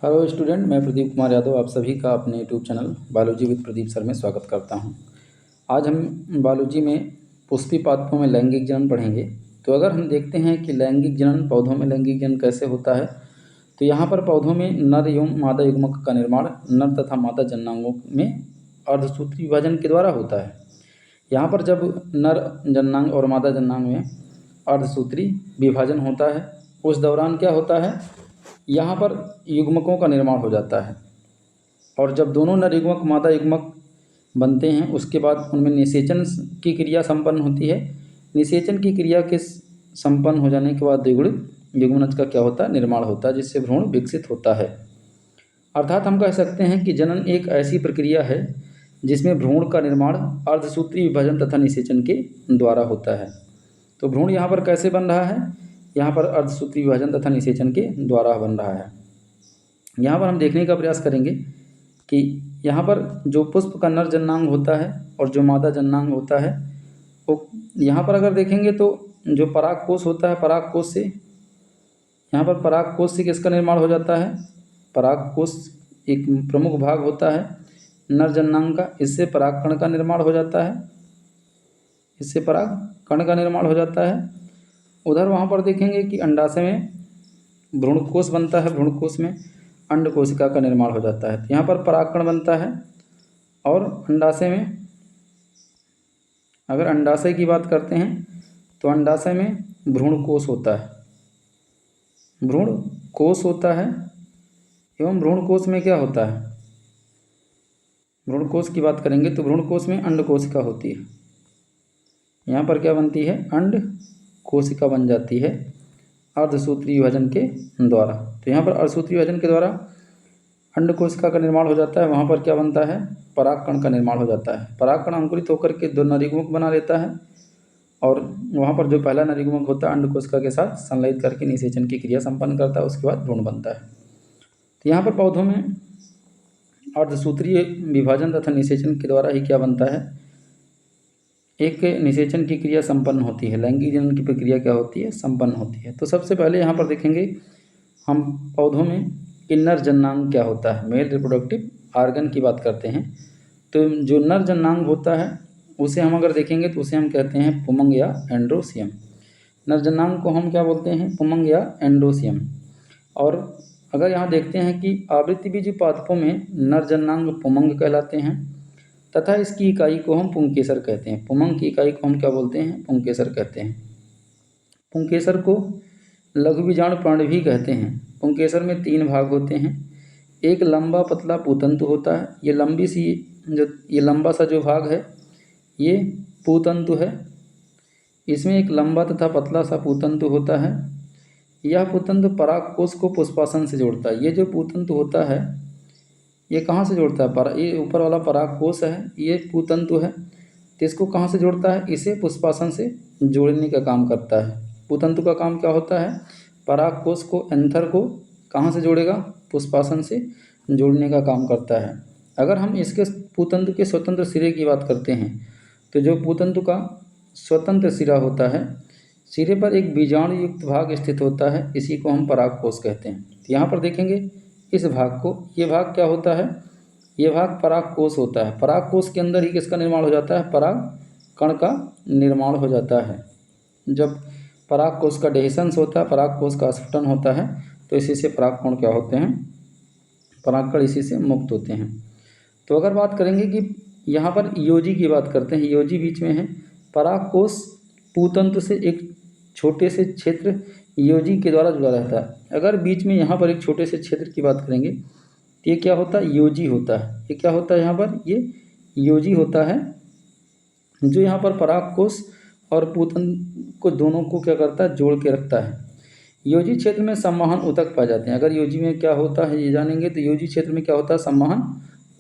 Hello student, मैं प्रदीप कुमार यादव आप सभी का अपने YouTube channel biology with Pradeep sir में स्वागत करता हूं। आज हम बायोलॉजी में पुष्पी पादपों में लैंगिक जनन पढ़ेंगे। तो अगर हम देखते हैं कि लैंगिक जनन, पौधों में लैंगिक जनन कैसे होता है, तो यहाँ पर पौधों में नर एवं मादा युग्मक का निर्माण नर तथा मादा जननांगों में अर्धसूत्री विभाजन के द्वारा होता है। यहाँ पर जब नर जननांग और मादा जननांग में अर्धसूत्री विभाजन होता है, उस दौरान क्या होता है, यहाँ पर युग्मकों का निर्माण हो जाता है। और जब दोनों नर युग्मक मादा युग्मक बनते हैं, उसके बाद उनमें निषेचन की क्रिया संपन्न होती है। निषेचन की क्रिया के संपन्न हो जाने के बाद द्विगुणित युग्मनज का क्या होता है, निर्माण होता है, जिससे भ्रूण विकसित होता है। अर्थात हम कह सकते हैं कि जनन एक ऐसी प्रक्रिया है जिसमें भ्रूण का निर्माण अर्धसूत्री विभाजन तथा निषेचन के द्वारा होता है। तो भ्रूण यहाँ पर कैसे बन रहा है, यहाँ पर अर्धसूत्री विभाजन तथा निषेचन के द्वारा बन रहा है। यहाँ पर हम देखने का प्रयास करेंगे कि यहाँ पर जो पुष्प का नर जननांग होता है और जो मादा जननांग होता है, वो यहाँ पर अगर देखेंगे तो जो परागकोश होता है, परागकोश से यहाँ पर परागकोश से किसका निर्माण हो जाता है, परागकोश एक प्रमुख भाग होता है नर जननांग का। इससे परागकण का निर्माण हो जाता है, इससे परागकण का निर्माण हो जाता है। उधर वहाँ पर देखेंगे कि अंडाशय में भ्रूणकोश बनता है, भ्रूणकोश में अंड कोशिका का निर्माण हो जाता है। तो यहाँ पर परागकण बनता है। और अंडाशय में, अगर अंडाशय की बात करते हैं तो अंडाशय में भ्रूणकोश होता है, भ्रूणकोश होता है। एवं भ्रूणकोश में क्या होता है, भ्रूणकोश की बात करेंगे तो भ्रूणकोश में अंड कोशिका होती है। यहाँ पर क्या बनती है, अंड कोशिका बन जाती है अर्धसूत्री विभाजन के द्वारा। तो यहाँ पर अर्धसूत्री विभाजन के द्वारा अंड कोशिका का निर्माण हो जाता है। वहाँ पर क्या बनता है, परागकण का निर्माण हो जाता है। परागकण अंकुरित होकर के दो नर युग्मक बना लेता है और वहाँ पर जो पहला नर युग्मक होता है अंड कोशिका के साथ संलयित करके निषेचन की क्रिया संपन्न करता है, उसके बाद भ्रूण बनता है। तो यहाँ पर पौधों में अर्धसूत्रीय विभाजन तथा निषेचन के द्वारा ही क्या बनता है, एक निषेचन की क्रिया संपन्न होती है। लैंगिक जनन की प्रक्रिया क्या होती है, संपन्न होती है। तो सबसे पहले यहाँ पर देखेंगे हम पौधों में कि नर जननांग क्या होता है, मेल रिप्रोडक्टिव आर्गन की बात करते हैं। तो जो नर जननांग होता है उसे हम अगर देखेंगे तो उसे हम कहते हैं पुमंग या एंड्रोसियम। नर जननांग को हम क्या बोलते हैं, पुमंग या एंड्रोसियम। और अगर यहाँ देखते हैं कि आवृत्तिबीजी पादपों में नर जननांग पुमंग कहलाते हैं तथा इसकी इकाई को हम पुंकेसर कहते हैं। पुमंग की इकाई को हम क्या बोलते हैं, पुंकेसर कहते हैं। पुंकेसर को लघुबीजाणु प्राणी भी कहते हैं। पुंकेसर में 3 भाग होते हैं। एक लंबा पतला पूतंतु होता है। ये लंबा सा जो भाग है ये पूतंतु है। इसमें एक लंबा तथा पतला सा पूतंतु होता है। यह पूतंतु परागकोश को पुष्पासन से जोड़ता है। ये जो पूतंतु होता है ये कहाँ से जोड़ता है, ये ऊपर वाला परागकोश है, ये पूतंतु है। तो इसको कहाँ से जोड़ता है, इसे पुष्पासन से जोड़ने का काम करता है। पूतंतु का काम क्या होता है, परागकोश को, एंथर को कहाँ से जोड़ेगा, पुष्पासन से जोड़ने का काम करता है। अगर हम इसके पूतंतु के स्वतंत्र सिरे की बात करते हैं तो जो पूतंतु का स्वतंत्र सिरा होता है, सिरे पर एक बीजाणु युक्त भाग स्थित होता है, इसी को हम परागकोश कहते हैं। तो यहाँ पर देखेंगे इस भाग को, ये भाग क्या होता है, ये भाग परागकोश होता है। परागकोश के अंदर ही किसका निर्माण हो जाता है, परागकण का निर्माण हो जाता है। जब परागकोश का डेhiscence होता है, परागकोश का स्फुटन होता है, तो इसी से परागकण क्या होते हैं, परागकण इसी से मुक्त होते हैं। तो अगर बात करेंगे कि यहाँ पर योजी की बात करते हैं, योजी बीच में है। परागकोश पूतंतु से एक छोटे से क्षेत्र योजी के द्वारा जुड़ा रहता है। अगर बीच में यहाँ पर एक छोटे से क्षेत्र की बात करेंगे तो ये क्या होता है, योजी होता है। ये क्या होता है, यहाँ पर ये योजी होता है, जो यहाँ पर परागकोश और पूतंतु को दोनों को क्या करता है, जोड़ के रखता है। योजी क्षेत्र में संवहन ऊतक पाए जाते हैं। अगर योजी में क्या होता है ये जानेंगे तो योजी क्षेत्र में क्या होता है, संवहन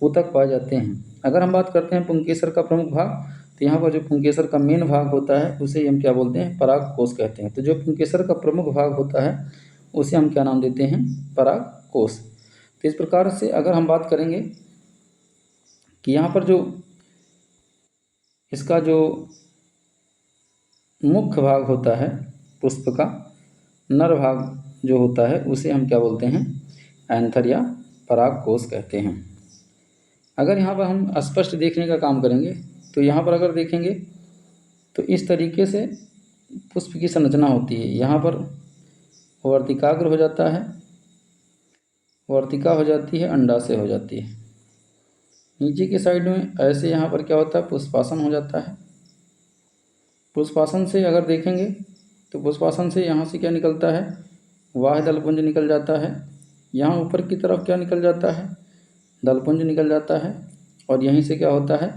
ऊतक पाए जाते हैं। अगर हम बात करते हैं पुंकेसर का प्रमुख भाग, तो यहाँ पर जो पुंकेसर का मेन भाग होता है उसे हम क्या बोलते हैं, परागकोश कहते हैं। तो जो पुंकेसर का प्रमुख भाग होता है उसे हम क्या नाम देते हैं, परागकोश। तो इस प्रकार से अगर हम बात करेंगे कि यहाँ पर जो इसका जो मुख्य भाग होता है पुष्प का, नर भाग जो होता है उसे हम क्या बोलते हैं, एंथर या परागकोश कहते हैं। अगर यहाँ पर हम स्पष्ट देखने का काम करेंगे तो यहाँ पर अगर देखेंगे तो इस तरीके से पुष्प की संरचना होती है। यहाँ पर वर्तिकाग्र हो जाता है, वर्तिका हो जाती है, अंडाशय हो जाती है। नीचे की साइड में ऐसे यहाँ पर क्या होता है, पुष्पासन हो जाता है। पुष्पासन से अगर देखेंगे तो पुष्पासन से यहाँ से क्या निकलता है, बाह्य दलपुंज निकल जाता है। यहाँ ऊपर की तरफ क्या निकल जाता है, दलपुंज निकल जाता है। और यहीं से क्या होता है,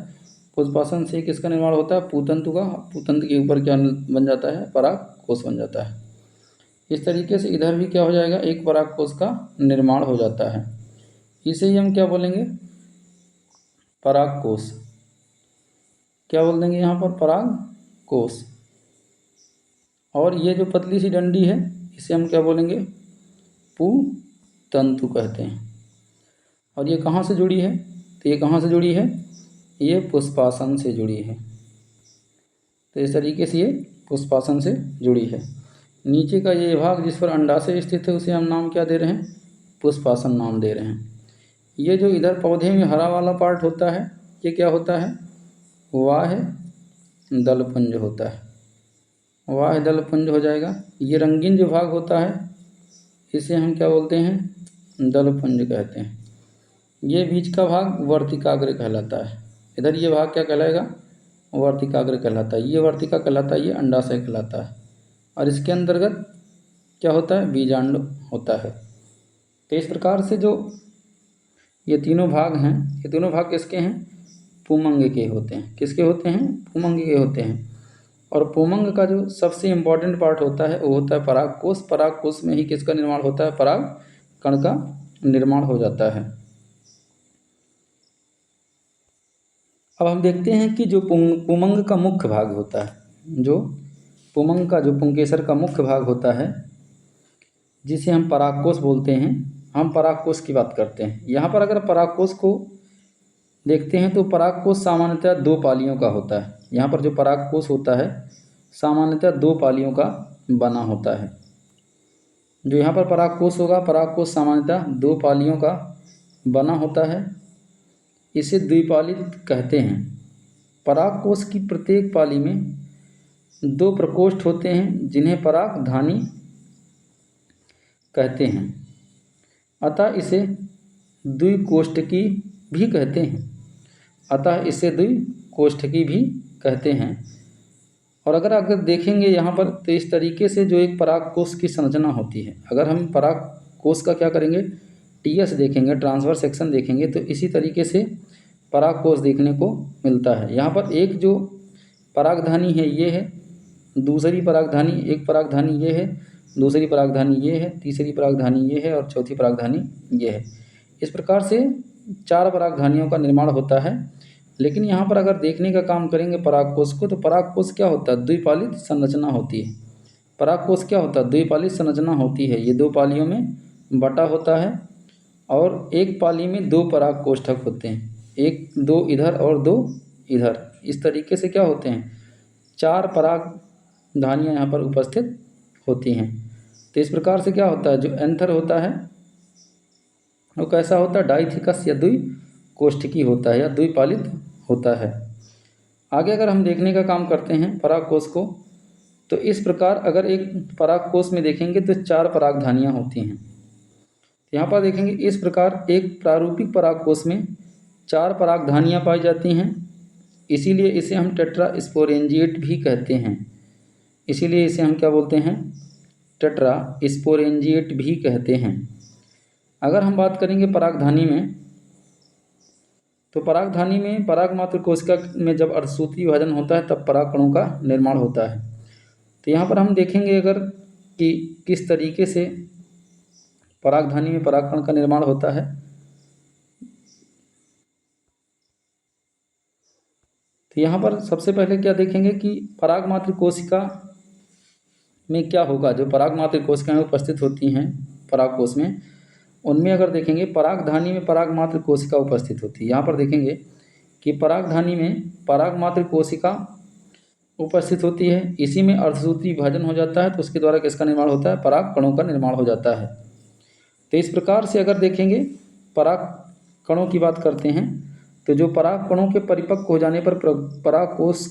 पुष्पासन से किसका निर्माण होता है, पूतंतु का। पूतंतु के ऊपर क्या बन जाता है, परागकोश बन जाता है। इस तरीके से इधर भी क्या हो जाएगा, एक परागकोश का निर्माण हो जाता है। इसे ही हम क्या बोलेंगे, परागकोश। क्या बोल देंगे यहाँ पर, परागकोश। और ये जो पतली सी डंडी है इसे हम क्या बोलेंगे, पूतंतु कहते हैं। और ये कहाँ से जुड़ी है, तो ये कहाँ से जुड़ी है, ये पुष्पासन से जुड़ी है। तो इस तरीके से ये पुष्पासन से जुड़ी है। नीचे का ये भाग जिस पर अंडाशय स्थित है उसे हम नाम क्या दे रहे हैं, पुष्पासन नाम दे रहे हैं। ये जो इधर पौधे में हरा वाला पार्ट होता है ये क्या होता है, बाह्य दलपुंज होता है। बाह्य दलपुंज हो जाएगा। ये रंगीन जो भाग होता है इसे हम क्या बोलते हैं, दलपुंज कहते हैं। ये बीच का भाग वर्तिकाग्र कहलाता है। इधर ये भाग क्या कहलाएगा, वर्तिकाग्र कहलाता है। ये वर्तिका कहलाता है, ये अंडाशय कहलाता है। और इसके अंतर्गत क्या होता है, बीजांड होता है। तो इस प्रकार से जो ये तीनों भाग हैं, ये दोनों भाग किसके हैं, पुमंग के होते हैं। किसके होते हैं, पुमंग के होते हैं। और पुमंग का जो सबसे इम्पोर्टेंट पार्ट होता है वो होता है परागकोश। परागकोश में ही किसका निर्माण होता है, पराग कण का निर्माण हो जाता है। अब हम देखते हैं कि जो पुमंग का मुख्य भाग होता है, जो पुमंग का जो पुंकेसर का मुख्य भाग होता है जिसे हम परागकोश बोलते हैं, हम परागकोश की बात करते हैं। यहाँ पर अगर परागकोश को देखते हैं तो परागकोश सामान्यतः 2 पालियों का होता है। यहाँ पर जो परागकोश होता है सामान्यतः 2 पालियों का बना होता है। जो यहाँ पर परागकोश होगा, परागकोश सामान्यतः 2 पालियों का बना होता है। इसे द्विपालित कहते हैं। परागकोश की प्रत्येक पाली में 2 प्रकोष्ठ होते हैं जिन्हें परागधानी कहते हैं। अतः इसे द्विकोष्ठकी भी कहते हैं। अतः इसे द्विकोष्ठकी भी कहते हैं। और अगर देखेंगे यहाँ पर तो इस तरीके से जो एक परागकोश की संरचना होती है, अगर हम परागकोश का क्या करेंगे, टीएस देखेंगे, ट्रांसवर्स सेक्शन देखेंगे, तो इसी तरीके से परागकोश देखने को मिलता है। यहाँ पर एक जो परागधानी है ये है, दूसरी परागधानी, एक परागधानी ये है, दूसरी परागधानी ये है, तीसरी परागधानी ये है और चौथी परागधानी ये है। इस प्रकार से 4 परागधानियों का निर्माण होता है। लेकिन यहाँ पर अगर देखने का काम करेंगे परागकोश को, तो परागकोश क्या होता है, द्विपालित संरचना होती है। परागकोश क्या होता है, द्विपालित संरचना होती है। ये 2 पालियों में बटा होता है और एक पाली में 2 परागकोष्ठक होते हैं, 2 इधर और 2 इधर। इस तरीके से क्या होते हैं, 4 परागधानियाँ यहाँ पर उपस्थित होती हैं। तो इस प्रकार से क्या होता है, जो एंथर होता है वो कैसा होता है, डाइथिकस या द्विकोष्ठकी होता है या द्विपालित होता है। आगे अगर हम देखने का काम करते हैं परागकोश को, तो इस प्रकार अगर एक परागकोश में देखेंगे तो 4 परागधानियाँ होती हैं। यहाँ पर देखेंगे इस प्रकार एक प्रारूपिक परागकोश में 4 परागधानियाँ पाई जाती हैं। इसीलिए इसे हम टेट्रास्पोरेंजिएट भी कहते हैं। इसीलिए इसे हम क्या बोलते हैं, टेट्रास्पोरेंजिएट भी कहते हैं। अगर हम बात करेंगे परागधानी में, तो परागधानी में परागमात्र कोशिका में जब अर्धसूत्री विभाजन होता है तब परागकणों का निर्माण होता है। तो यहाँ पर हम देखेंगे अगर कि किस तरीके से परागधानी में परागकण का निर्माण होता है। तो यहाँ पर सबसे पहले क्या देखेंगे कि परागमात्र कोशिका में क्या होगा, जो परागमात्र कोशिकाएं उपस्थित होती हैं परागकोश में, उनमें अगर देखेंगे परागधानी में परागमात्र कोशिका उपस्थित होती है। यहाँ पर देखेंगे कि परागधानी में परागमात्र कोशिका उपस्थित होती है। इसी में अर्धसूत्री विभाजन हो जाता है, तो उसके द्वारा किसका निर्माण होता है, परागकणों का निर्माण हो जाता है। तो इस प्रकार से अगर देखेंगे पराग कणों की बात करते हैं तो जो पराग कणों के परिपक्व हो जाने पर पराग कोश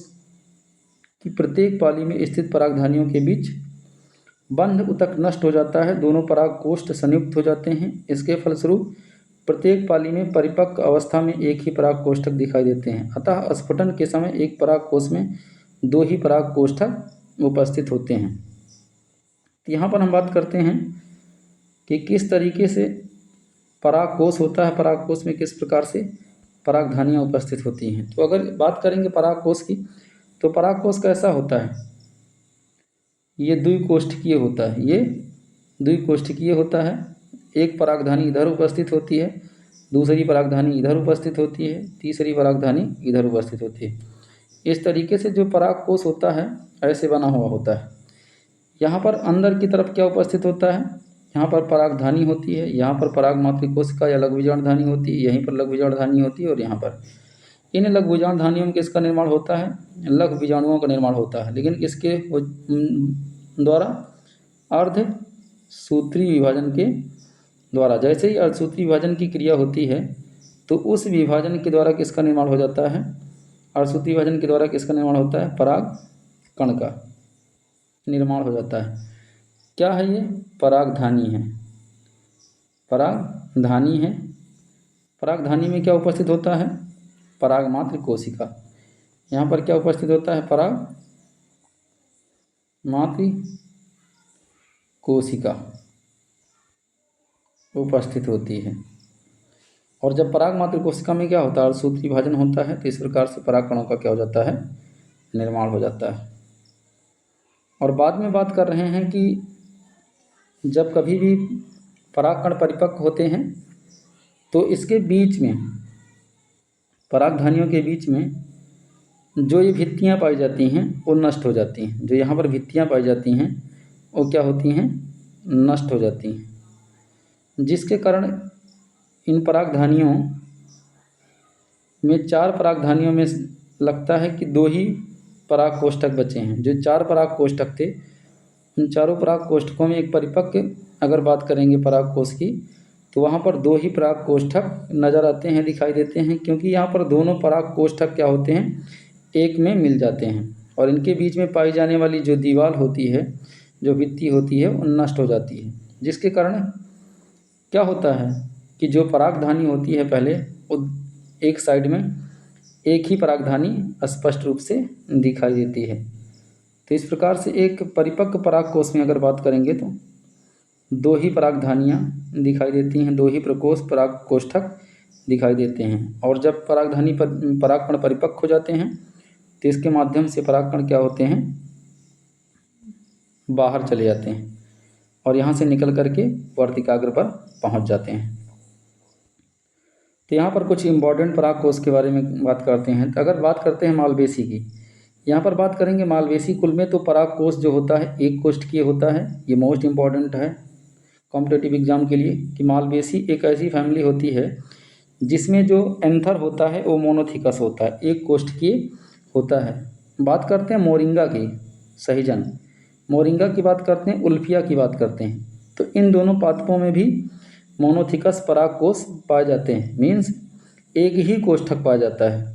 की प्रत्येक पाली में स्थित परागधानियों के बीच बंध ऊतक नष्ट हो जाता है, दोनों पराग कोष्ठ संयुक्त हो जाते हैं। इसके फलस्वरूप प्रत्येक पाली में परिपक्व अवस्था में एक ही पराग कोष्ठक दिखाई देते हैं। अतः स्फुटन के समय एक पराग कोश में दो ही पराग कोष्ठक उपस्थित होते हैं। यहाँ पर हम बात करते हैं कि किस तरीके से पराग कोश होता है, पराग कोश में किस प्रकार से परागधानियाँ उपस्थित होती हैं। तो अगर बात करेंगे पराग कोश की, तो पराग कोश कैसा होता है, ये द्विकोष्ठकीय होता है। ये द्विकोष्ठकीय होता है। एक परागधानी इधर उपस्थित होती है, दूसरी परागधानी इधर उपस्थित होती है, तीसरी परागधानी इधर उपस्थित होती है। इस तरीके से जो पराग कोश होता है ऐसे बना हुआ होता है। यहाँ पर अंदर की तरफ क्या उपस्थित होता है, यहाँ पर परागधानी होती है, यहाँ पर पराग मातृकोशिका या लघु बीजाणुधानी होती है, यहीं पर लघु बीजाणुधानी होती है और यहाँ पर इन लघु बीजाणुधानियों में किसका निर्माण होता है, लघु बीजाणुओं का निर्माण होता है। लेकिन इसके द्वारा अर्ध सूत्री विभाजन के द्वारा, जैसे ही अर्धसूत्री विभाजन की क्रिया होती है तो उस विभाजन के द्वारा किसका निर्माण हो जाता है, अर्धसूत्री विभाजन के द्वारा किसका निर्माण होता है, पराग कण का निर्माण हो जाता है। क्या है ये, परागधानी है, परागधानी है। परागधानी में क्या उपस्थित होता है, पराग मात्र कोशिका। यहाँ पर क्या उपस्थित होता है, पराग मात्र कोशिका उपस्थित होती है। और जब पराग मात्र कोशिका में क्या होता है, अर्धसूत्री विभाजन होता है, तो इस प्रकार से पराग कणों का क्या हो जाता है, निर्माण हो जाता है। और बाद में बात कर रहे हैं कि जब कभी भी परागकण परिपक्व होते हैं तो इसके बीच में, परागधानियों के बीच में जो ये भित्तियाँ पाई जाती हैं वो नष्ट हो जाती हैं। जो यहाँ पर भित्तियाँ पाई जाती हैं वो क्या होती हैं, नष्ट हो जाती हैं, जिसके कारण इन परागधानियों में, चार परागधानियों में लगता है कि दो ही पराग कोष्ठक बचे हैं। जो चार पराग कोष्ठक थे उन चारों पराग कोष्ठकों में एक परिपक्व अगर बात करेंगे पराग कोश की, तो वहाँ पर दो ही पराग कोष्ठक नज़र आते हैं, दिखाई देते हैं, क्योंकि यहाँ पर दोनों पराग कोष्ठक क्या होते हैं, एक में मिल जाते हैं और इनके बीच में पाई जाने वाली जो दीवार होती है, जो भित्ति होती है, वो नष्ट हो जाती है। जिसके कारण क्या होता है कि जो परागधानी होती है पहले, वो एक साइड में एक ही परागधानी स्पष्ट रूप से दिखाई देती है। तो इस प्रकार से एक परिपक्व पराग कोश में अगर बात करेंगे तो दो ही परागधानियाँ दिखाई देती हैं, दो ही प्रकोष्ठ पराग कोष्ठक दिखाई देते हैं। और जब परागधानी पर परागकण परिपक्व हो जाते हैं तो इसके माध्यम से परागकण क्या होते हैं, बाहर चले जाते हैं और यहाँ से निकल करके वर्तिकाग्र पर पहुँच जाते हैं। तो यहाँ पर कुछ इम्पॉर्टेंट पराग कोश के बारे में बात करते हैं। तो अगर बात करते हैं मालवेसी की, यहाँ पर बात करेंगे मालवेसी कुल में, तो पराग कोश जो होता है एक कोष्ठकीय होता है। ये मोस्ट इम्पॉर्टेंट है कॉम्पिटेटिव एग्जाम के लिए कि मालवेसी एक ऐसी फैमिली होती है जिसमें जो एंथर होता है वो मोनोथिकस होता है, एक कोष्ठकीय होता है। बात करते हैं मोरिंगा की, सहीजन मोरिंगा की बात करते हैं, उल्फिया की बात करते हैं, तो इन दोनों पादपों में भी मोनोथिकस पराग कोश पाए जाते हैं। मीन्स एक ही कोष्ठक पाया जाता है।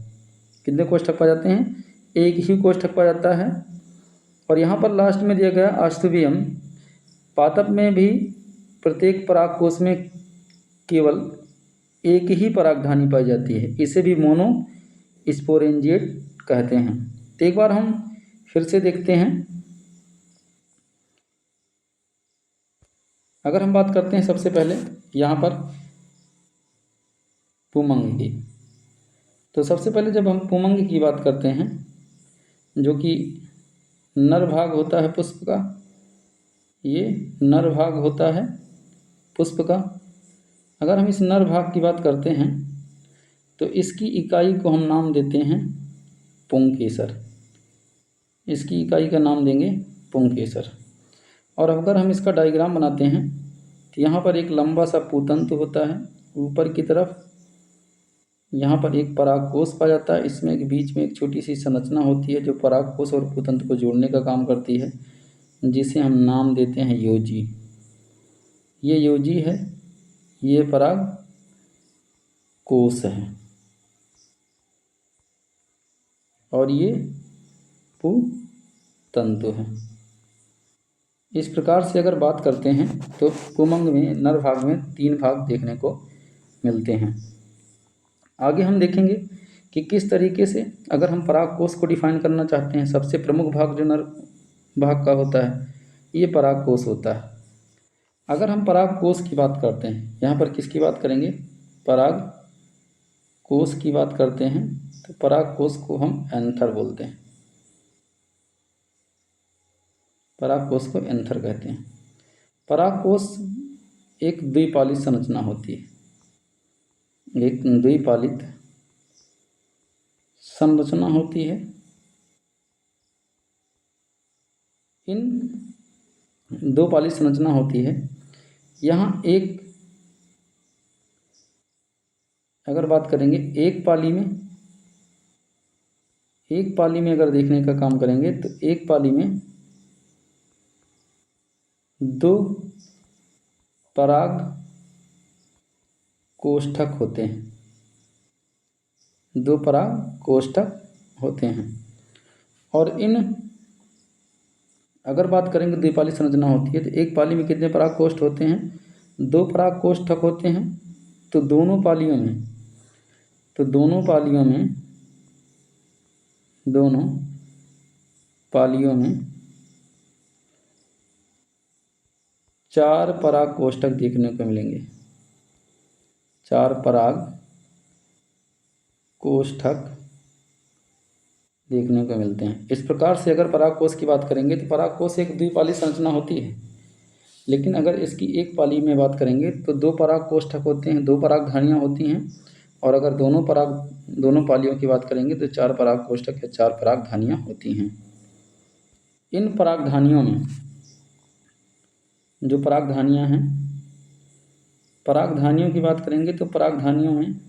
कितने कोष्ठक पाए जाते हैं, एक ही कोष्ठक पाया जाता है। और यहाँ पर लास्ट में दिया गया आस्थुबियम पादप में भी प्रत्येक पराग कोश में केवल एक ही परागधानी पाई जाती है, इसे भी मोनो स्पोरेंजिएट कहते हैं। तो एक बार हम फिर से देखते हैं। अगर हम बात करते हैं सबसे पहले यहाँ पर पुमंग की, तो सबसे पहले जब हम पुमंग की बात करते हैं, जो कि नर भाग होता है पुष्प का, ये नर भाग होता है पुष्प का। अगर हम इस नर भाग की बात करते हैं तो इसकी इकाई को हम नाम देते हैं पुंकेसर। इसकी इकाई का नाम देंगे पुंकेसर। और अगर हम इसका डायग्राम बनाते हैं तो यहाँ पर एक लंबा सा पूतंतु होता है, ऊपर की तरफ यहाँ पर एक परागकोश पाया जाता है। इसमें एक बीच में एक छोटी सी संरचना होती है जो परागकोश और पूतंतु को जोड़ने का काम करती है, जिसे हम नाम देते हैं योजी। ये योजी है ये पराग कोश है और ये पुतंतु है। इस प्रकार से अगर बात करते हैं तो पुंमंग में नर भाग में 3 भाग देखने को मिलते हैं। आगे हम देखेंगे कि किस तरीके से अगर हम पराग कोश को डिफाइन करना चाहते हैं, सबसे प्रमुख भाग जो नर भाग का होता है ये पराग कोश होता है। अगर हम पराग कोश की बात करते हैं, यहाँ पर किसकी बात करेंगे, पराग कोश की बात करते हैं, तो पराग कोश को हम एंथर बोलते हैं, पराग कोश को एंथर कहते हैं। पराग कोश एक द्विपालित संरचना होती है, एक द्विपालित संरचना होती है। इन 2 पाली संरचना होती है। यहाँ एक अगर बात करेंगे एक पाली में अगर देखने का काम करेंगे तो एक पाली में 2 पराग कोष्ठक होते हैं, 2 पराग कोष्ठक होते हैं। और इन अगर बात करेंगे द्विपाली संरचना होती है तो एक पाली में कितने पराग कोष्ठ होते हैं, 2 पराग कोष्ठक होते हैं। तो दोनों पालियों में 4 पराग कोष्ठक देखने को मिलेंगे, 4 पराग कोष्ठक देखने को मिलते हैं। इस प्रकार से अगर पराग कोश की बात करेंगे तो पराग कोश एक द्विपाली संरचना होती है, लेकिन अगर इसकी एक पाली में बात करेंगे तो 2 पराग कोष्ठक होते हैं, 2 परागधानियाँ होती हैं। और अगर दोनों पालियों की बात करेंगे तो 4 पराग कोष्ठक या 4 परागधानियाँ होती हैं। इन परागधानियों में जो परागधानियाँ हैं, परागधानियों की बात करेंगे तो परागधानियों में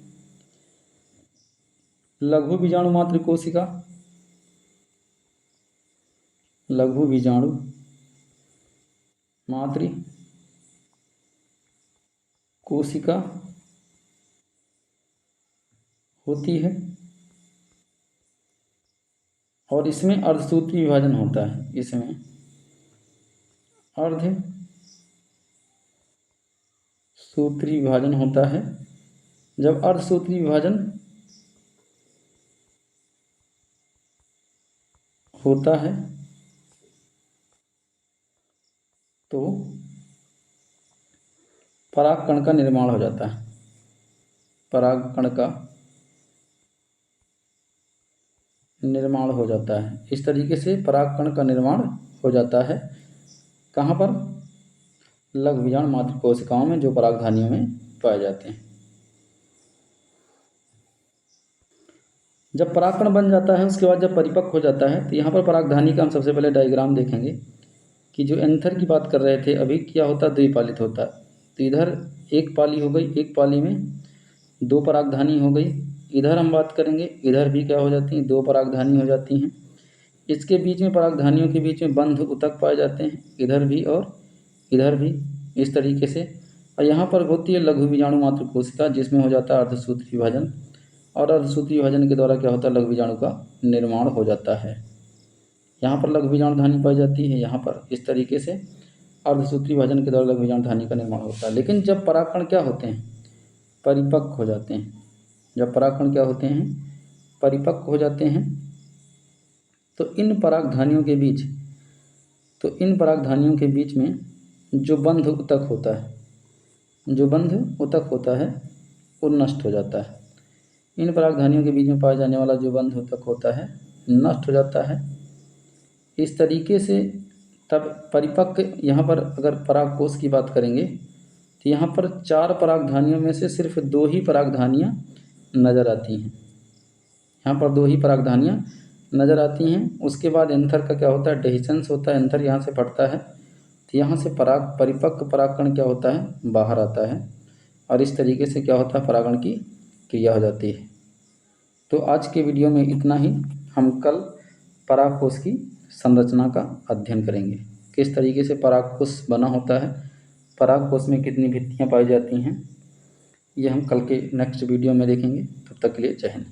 लघु बीजाणु मात्र कोशिका, लघु बीजाणु मातृ कोशिका होती है और इसमें अर्धसूत्री विभाजन होता है। इसमें अर्धसूत्री विभाजन होता है। जब अर्धसूत्री विभाजन होता है तो परागकण का निर्माण हो जाता है, परागकण का निर्माण हो जाता है। इस तरीके से परागकण का निर्माण हो जाता है। कहाँ पर, लघु बीजाणु मात्र कोशिकाओं में जो परागधानियों में पाए जाते हैं। जब परागकण बन जाता है उसके बाद जब परिपक्व हो जाता है तो यहाँ पर परागधानी का हम सबसे पहले डायग्राम देखेंगे कि जो एंथर की बात कर रहे थे अभी, क्या होता है, द्विपालित होता है। तो इधर एक पाली हो गई, एक पाली में 2 परागधानी हो गई। इधर हम बात करेंगे, इधर भी क्या हो जाती हैं, 2 परागधानी हो जाती हैं। इसके बीच में परागधानियों के बीच में बंध ऊतक पाए जाते हैं, इधर भी और इधर भी, इस तरीके से। और यहाँ पर होती है लघु बीजाणु मात्र कोशिका, जिसमें हो जाता है अर्धसूत्री विभाजन। और अर्धसूत्री विभाजन के द्वारा क्या होता है, लघु बीजाणु का निर्माण हो जाता है। यहाँ पर लघु बीजाणुधानी पाई जाती है, यहाँ पर इस तरीके से अर्धसूत्री विभाजन के द्वारा लघु बीजाणुधानी का निर्माण होता है। लेकिन जब परागकण क्या होते हैं, परिपक्व हो जाते हैं, जब परागकण क्या होते हैं, परिपक्व हो जाते हैं, तो इन परागधानियों के बीच में जो बंध ऊतक होता है वो नष्ट हो जाता है। इन परागधानियों के बीच में पाए जाने वाला जो बंध ऊतक होता है नष्ट हो जाता है। इस तरीके से तब परिपक्व, यहाँ पर अगर परागकोश की बात करेंगे तो यहाँ पर 4 परागधानियों में से सिर्फ 2 ही परागधानियाँ नज़र आती हैं, यहाँ पर 2 ही परागधानियाँ नज़र आती हैं। उसके बाद एंथर का क्या होता है, डेहिसेंस होता है, एंथर यहाँ से फटता है तो यहाँ से परिपक्व परागकण क्या होता है, बाहर आता है। और इस तरीके से क्या होता है, परागण की क्रिया हो जाती है। तो आज के वीडियो में इतना ही। हम कल परागकोश की संरचना का अध्ययन करेंगे, किस तरीके से परागकोश बना होता है, परागकोश में कितनी भित्तियाँ पाई जाती हैं, ये हम कल के नेक्स्ट वीडियो में देखेंगे। तब तक के लिए जय हिंद।